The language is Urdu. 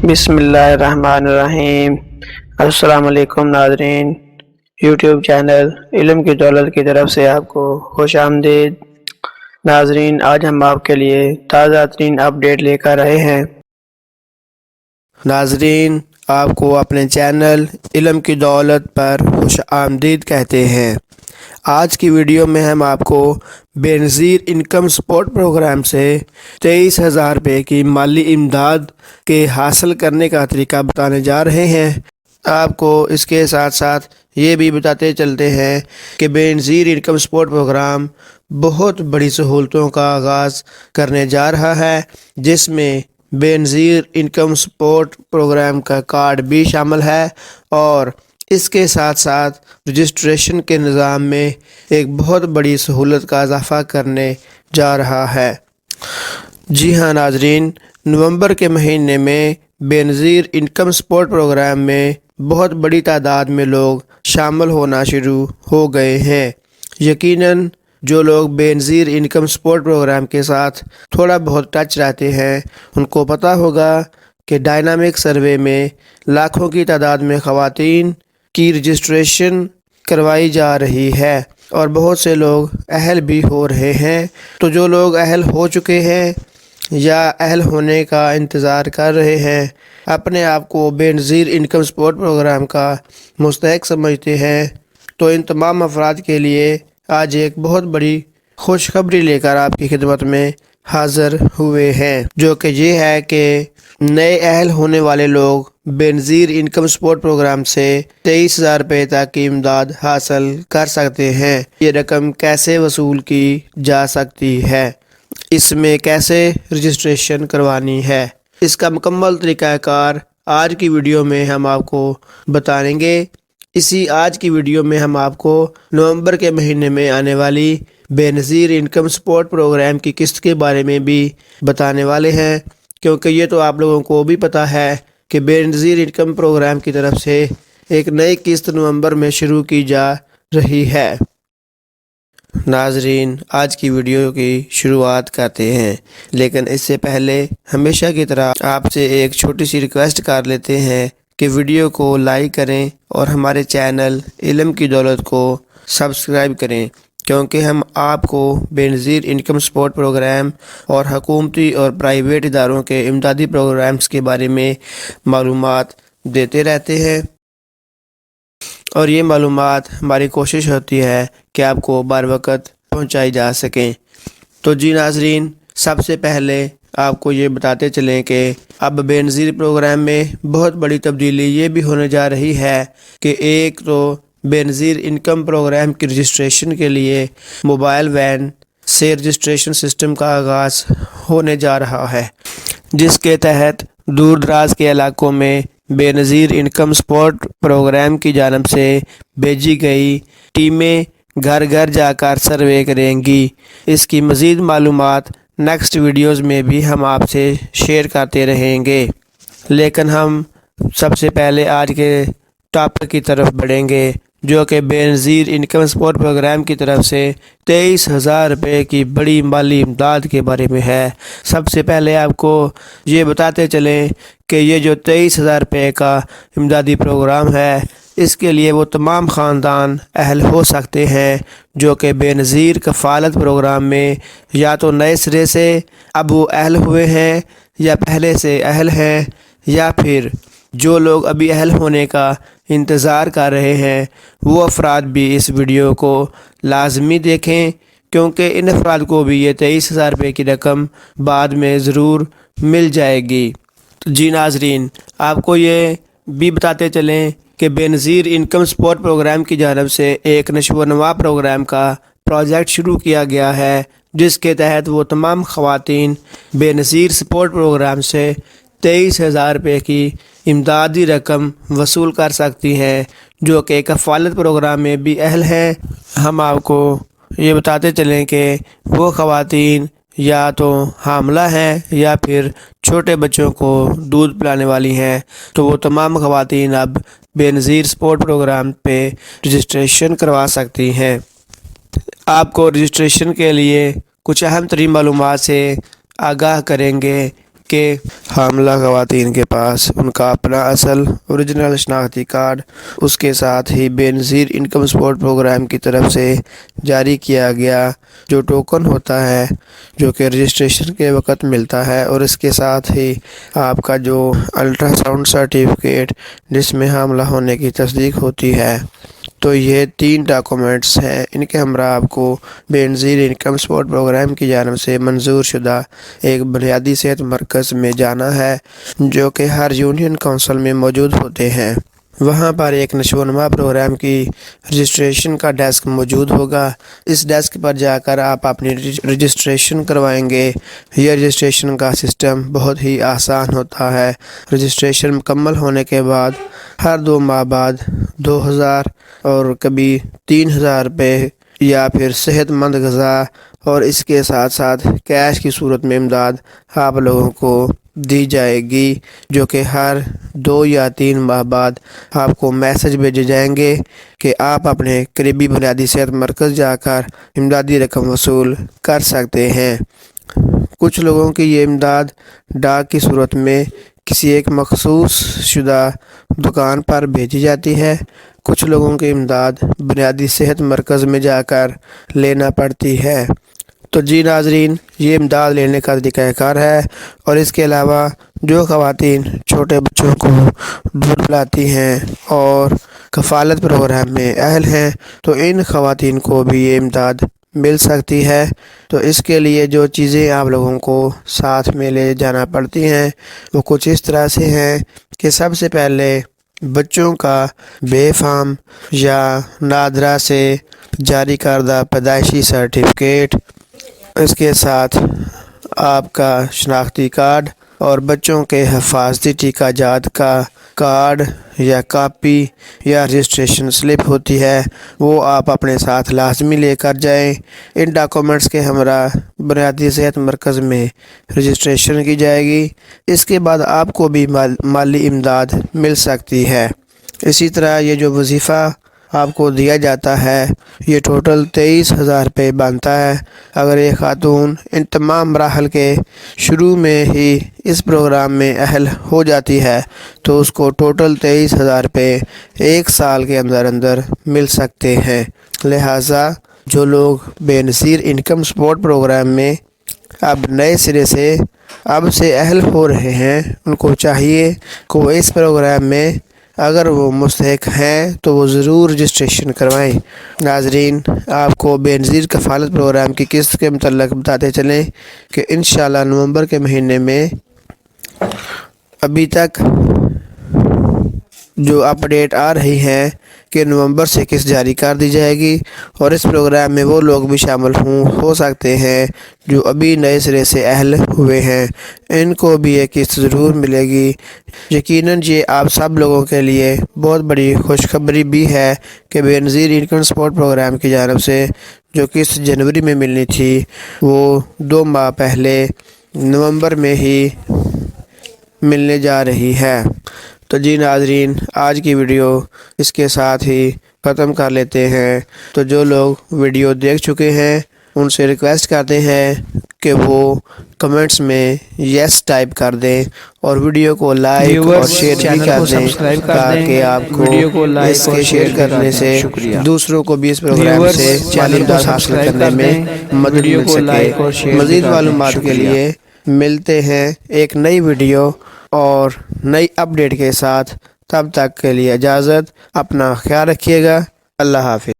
بسم اللہ الرحمن الرحیم۔ السلام علیکم ناظرین، یوٹیوب چینل علم کی دولت کی طرف سے آپ کو خوش آمدید۔ ناظرین، آج ہم آپ کے لیے تازہ ترین اپڈیٹ لے کر آئے ہیں۔ ناظرین، آپ کو اپنے چینل علم کی دولت پر خوش آمدید کہتے ہیں۔ آج کی ویڈیو میں ہم آپ کو بے نظیر انکم سپورٹ پروگرام سے 23,000 روپے کی مالی امداد کے حاصل کرنے کا طریقہ بتانے جا رہے ہیں۔ آپ کو اس کے ساتھ ساتھ یہ بھی بتاتے چلتے ہیں کہ بے نظیر انکم سپورٹ پروگرام بہت بڑی سہولتوں کا آغاز کرنے جا رہا ہے، جس میں بے نظیر انکم سپورٹ پروگرام کا کارڈ بھی شامل ہے، اور اس کے ساتھ ساتھ رجسٹریشن کے نظام میں ایک بہت بڑی سہولت کا اضافہ کرنے جا رہا ہے۔ جی ہاں ناظرین، نومبر کے مہینے میں بے نظیر انکم سپورٹ پروگرام میں بہت بڑی تعداد میں لوگ شامل ہونا شروع ہو گئے ہیں۔ یقیناً جو لوگ بے نظیر انکم سپورٹ پروگرام کے ساتھ تھوڑا بہت ٹچ رہتے ہیں، ان کو پتہ ہوگا کہ ڈائنامک سروے میں لاکھوں کی تعداد میں خواتین کی رجسٹریشن کروائی جا رہی ہے، اور بہت سے لوگ اہل بھی ہو رہے ہیں۔ تو جو لوگ اہل ہو چکے ہیں یا اہل ہونے کا انتظار کر رہے ہیں، اپنے آپ کو بے نظیر انکم سپورٹ پروگرام کا مستحق سمجھتے ہیں، تو ان تمام افراد کے لیے آج ایک بہت بڑی خوشخبری لے کر آپ کی خدمت میں حاضر ہوئے ہیں، جو کہ یہ ہے کہ نئے اہل ہونے والے لوگ بے نظیر انکم سپورٹ پروگرام سے 23,000 روپے تک کی امداد حاصل کر سکتے ہیں۔ یہ رقم کیسے وصول کی جا سکتی ہے، اس میں کیسے رجسٹریشن کروانی ہے، اس کا مکمل طریقہ کار آج کی ویڈیو میں ہم آپ کو بتائیں گے۔ اسی آج کی ویڈیو میں ہم آپ کو نومبر کے مہینے میں آنے والی بے نظیر انکم سپورٹ پروگرام کی قسط کے بارے میں بھی بتانے والے ہیں، کیونکہ یہ تو آپ لوگوں کو بھی پتہ ہے کہ بے نظیر انکم پروگرام کی طرف سے ایک نئی قسط نومبر میں شروع کی جا رہی ہے۔ ناظرین، آج کی ویڈیو کی شروعات کرتے ہیں، لیکن اس سے پہلے ہمیشہ کی طرح آپ سے ایک چھوٹی سی ریکویسٹ کر لیتے ہیں کہ ویڈیو کو لائک کریں اور ہمارے چینل علم کی دولت کو سبسکرائب کریں، کیونکہ ہم آپ کو بے نظیر انکم سپورٹ پروگرام اور حکومتی اور پرائیویٹ اداروں کے امدادی پروگرامز کے بارے میں معلومات دیتے رہتے ہیں، اور یہ معلومات ہماری کوشش ہوتی ہے کہ آپ کو بر وقت پہنچائی جا سکیں۔ تو جی ناظرین، سب سے پہلے آپ کو یہ بتاتے چلیں کہ اب بے نظیر پروگرام میں بہت بڑی تبدیلی یہ بھی ہونے جا رہی ہے کہ ایک تو بے نظیر انکم پروگرام کی رجسٹریشن کے لیے موبائل وین سے رجسٹریشن سسٹم کا آغاز ہونے جا رہا ہے، جس کے تحت دور دراز کے علاقوں میں بے نظیر انکم سپورٹ پروگرام کی جانب سے بھیجی گئی ٹیمیں گھر گھر جا کر سروے کریں گی۔ اس کی مزید معلومات نیکسٹ ویڈیوز میں بھی ہم آپ سے شیئر کرتے رہیں گے، لیکن ہم سب سے پہلے آج کے ٹاپک کی طرف بڑھیں گے، جو کہ بے نظیر انکم سپورٹ پروگرام کی طرف سے 23,000 روپے کی بڑی مالی امداد کے بارے میں ہے۔ سب سے پہلے آپ کو یہ بتاتے چلیں کہ یہ جو 23,000 روپے کا امدادی پروگرام ہے، اس کے لیے وہ تمام خاندان اہل ہو سکتے ہیں جو کہ بے نظیر کفالت پروگرام میں یا تو نئے سرے سے اب وہ اہل ہوئے ہیں یا پہلے سے اہل ہیں، یا پھر جو لوگ ابھی اہل ہونے کا انتظار کر رہے ہیں، وہ افراد بھی اس ویڈیو کو لازمی دیکھیں، کیونکہ ان افراد کو بھی یہ 23,000 روپے کی رقم بعد میں ضرور مل جائے گی۔ جی ناظرین، آپ کو یہ بھی بتاتے چلیں کہ بے نظیر انکم سپورٹ پروگرام کی جانب سے ایک نشو و نما پروگرام کا پروجیکٹ شروع کیا گیا ہے، جس کے تحت وہ تمام خواتین بے نظیر سپورٹ پروگرام سے 23,000 روپے کی امدادی رقم وصول کر سکتی ہیں، جو کہ کفالت پروگرام میں بھی اہل ہیں۔ ہم آپ کو یہ بتاتے چلیں کہ وہ خواتین یا تو حاملہ ہیں یا پھر چھوٹے بچوں کو دودھ پلانے والی ہیں، تو وہ تمام خواتین اب بے نظیر سپورٹ پروگرام پہ رجسٹریشن کروا سکتی ہیں۔ آپ کو رجسٹریشن کے لیے کچھ اہم ترین معلومات سے آگاہ کریں گے کہ حاملہ خواتین کے پاس ان کا اپنا اصل اوریجنل شناختی کارڈ اس کے ساتھ ہی بے نظیر انکم سپورٹ پروگرام کی طرف سے جاری کیا گیا جو ٹوکن ہوتا ہے، جو کہ رجسٹریشن کے وقت ملتا ہے، اور اس کے ساتھ ہی آپ کا جو الٹرا ساؤنڈ سرٹیفکیٹ جس میں حاملہ ہونے کی تصدیق ہوتی ہے۔ تو یہ 3 ڈاکومنٹس ہیں، ان کے ہمراہ آپ کو بے نظیر انکم سپورٹ پروگرام کی جانب سے منظور شدہ ایک بنیادی صحت مرکز میں جانا ہے، جو کہ ہر یونین کونسل میں موجود ہوتے ہیں۔ وہاں پر ایک نشو و نما پروگرام کی رجسٹریشن کا ڈیسک موجود ہوگا۔ اس ڈیسک پر جا کر آپ اپنی رجسٹریشن کروائیں گے۔ یہ رجسٹریشن کا سسٹم بہت ہی آسان ہوتا ہے۔ رجسٹریشن مکمل ہونے کے بعد ہر 2 ماہ بعد 2000 اور کبھی 3000 روپے یا پھر صحت مند غذا اور اس کے ساتھ ساتھ کیش کی صورت میں امداد آپ لوگوں کو دی جائے گی، جو کہ ہر 2 یا 3 ماہ بعد آپ کو میسج بھیجے جائیں گے کہ آپ اپنے قریبی بنیادی صحت مرکز جا کر امدادی رقم وصول کر سکتے ہیں۔ کچھ لوگوں کی یہ امداد ڈاک کی صورت میں کسی ایک مخصوص شدہ دکان پر بھیجی جاتی ہے، کچھ لوگوں کی امداد بنیادی صحت مرکز میں جا کر لینا پڑتی ہے۔ تو جی ناظرین، یہ امداد لینے کا طریقہ کار ہے، اور اس کے علاوہ جو خواتین چھوٹے بچوں کو دودھ پلاتی ہیں اور کفالت پروگرام میں اہل ہیں تو ان خواتین کو بھی یہ امداد مل سکتی ہے۔ تو اس کے لیے جو چیزیں آپ لوگوں کو ساتھ میں لے جانا پڑتی ہیں وہ کچھ اس طرح سے ہیں کہ سب سے پہلے بچوں کا بے فام یا نادرا سے جاری کردہ پیدائشی سرٹیفکیٹ، اس کے ساتھ آپ کا شناختی کارڈ اور بچوں کے حفاظتی ٹیکہ جات کا کارڈ یا کاپی یا رجسٹریشن سلپ ہوتی ہے، وہ آپ اپنے ساتھ لازمی لے کر جائیں۔ ان ڈاکومنٹس کے ہمراہ بنیادی صحت مرکز میں رجسٹریشن کی جائے گی۔ اس کے بعد آپ کو بھی مالی امداد مل سکتی ہے۔ اسی طرح یہ جو وظیفہ آپ کو دیا جاتا ہے یہ ٹوٹل 23,000 روپے بنتا ہے۔ اگر ایک خاتون ان تمام مراحل کے شروع میں ہی اس پروگرام میں اہل ہو جاتی ہے تو اس کو ٹوٹل 23,000 روپے 1 سال کے اندر اندر مل سکتے ہیں۔ لہٰذا جو لوگ بے نظیر انکم سپورٹ پروگرام میں اب نئے سرے سے اب سے اہل ہو رہے ہیں، ان کو چاہیے کہ وہ اس پروگرام میں اگر وہ مستحق ہیں تو وہ ضرور رجسٹریشن کروائیں۔ ناظرین، آپ کو بے نظیر کفالت پروگرام کی قسط کے متعلق بتاتے چلیں کہ انشاءاللہ نومبر کے مہینے میں ابھی تک جو اپڈیٹ آ رہی ہیں کہ نومبر سے قسط جاری کر دی جائے گی، اور اس پروگرام میں وہ لوگ بھی شامل ہو سکتے ہیں جو ابھی نئے سرے سے اہل ہوئے ہیں، ان کو بھی یہ قسط ضرور ملے گی۔ یقیناً یہ آپ سب لوگوں کے لیے بہت بڑی خوشخبری بھی ہے کہ بے نظیر انکم سپورٹ پروگرام کی جانب سے جو قسط جنوری میں ملنی تھی وہ 2 ماہ پہلے نومبر میں ہی ملنے جا رہی ہے۔ تو جی ناظرین، آج کی ویڈیو اس کے ساتھ ہی ختم کر لیتے ہیں۔ تو جو لوگ ویڈیو دیکھ چکے ہیں ان سے ریکویسٹ کرتے ہیں کہ وہ کمنٹس میں یس ٹائپ کر دیں اور ویڈیو کو لائک اور شیئر بھی کر دیں تاکہ آپ کو اس کے شیئر کرنے سے دوسروں کو بھی اس پروگرام سے امداد حاصل کرنے میں مدد مل سکے۔ مزید معلومات کے لیے ملتے ہیں ایک نئی ویڈیو اور نئی اپڈیٹ کے ساتھ، تب تک کے لیے اجازت، اپنا خیال رکھیے گا۔ اللہ حافظ۔